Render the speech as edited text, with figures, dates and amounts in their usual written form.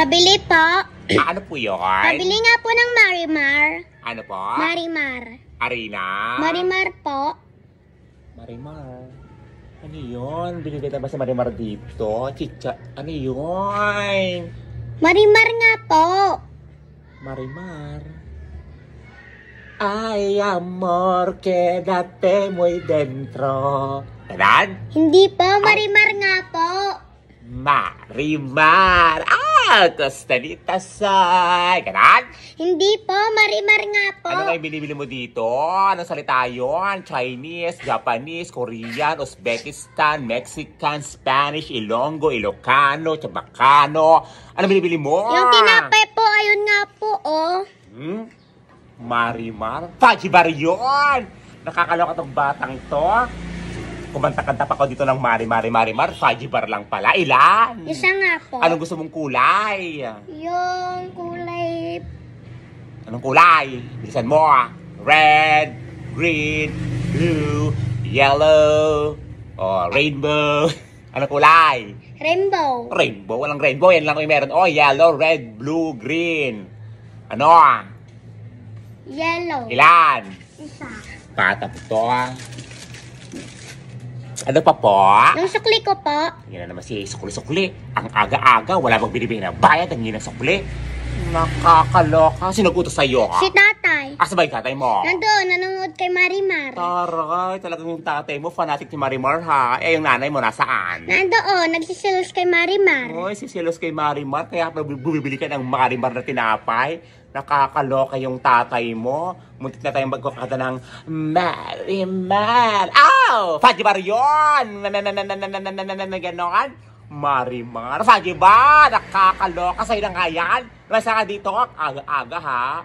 Pabili po. Ano po yun? Pabili nga po ng Marimar. Ano po? Marimar. Arena? Marimar po. Marimar. Ano yun? Binibenta ba sa Marimar dito? Chicha, ano yun? Marimar nga po. Marimar. Ay, amor, quédate muy dentro. Ganon? Hindi po, Marimar nga po. Marimar. Costanita say. Ganon? Hindi po, Marimar nga po. Ano nga yung binibili mo dito? Anong salita yun? Chinese, Japanese, Korean, Uzbekistan, Mexican, Spanish, Ilonggo, Ilocano, Chabacano. Ano binibili mo? Yung tinapay po, ayun nga po, oh. Marimar? Fajibar yun! Nakakaloka tong batang to. Kumanta-kanta pa ko dito ng Marimar, Fajibar lang pala. Ilan? Isa nga po. Anong gusto mong kulay? Yung kulay. Anong kulay? Bilisan mo. Red, green, blue, yellow, rainbow. Anong kulay? Rainbow. Rainbow? Walang rainbow. Yan lang yung meron. Yellow, red, blue, green. Ano? Yellow. Ilan? Isa. Patap to. Ano pa po? Yung sukli ko po. Yan na naman si sukli-sukli. Ang aga-aga, wala bang binibigay na bayad ang ginang sukli. Nakakaloka. Sino utos sa'yo? Si tatay. Asa ba yung tatay mo? Nandoon, nanonood kay Marimar. Taray, talagang yung tatay mo, fanatic ni Marimar ha. Yung nanay mo nasaan? Nandoon, nagsisilos kay Marimar. Oy, sisilos kay Marimar, kaya bumibili ka ng Marimar na tinapay. Nakakaloka yung tatay mo. Muntik na tayong magkakata ng Marimar. Fajibar yun! Ganon? Marimar. Fajibar! Nakakaloka. Sa'yo na nga yan. Nasa ka dito. Aga-aga ha.